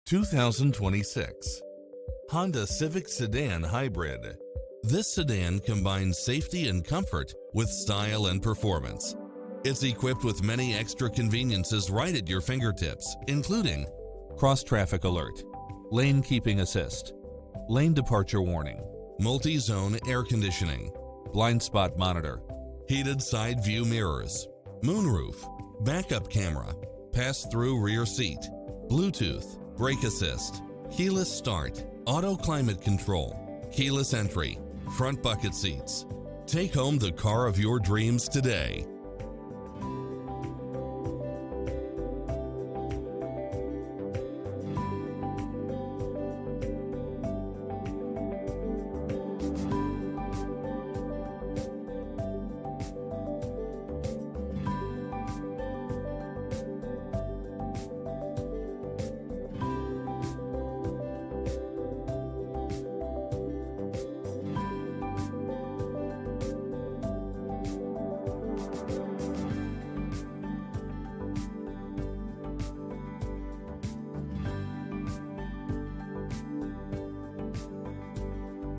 2026 Honda Civic Sedan Hybrid. This sedan combines safety and comfort with style and performance. It's equipped with many extra conveniences right at your fingertips, including cross-traffic alert, lane keeping assist, lane departure warning, multi-zone air conditioning, blind spot monitor, heated side view mirrors, moonroof, backup camera, pass-through rear seat, Bluetooth, brake assist, keyless start, auto climate control, keyless entry, front bucket seats. Take home the car of your dreams today.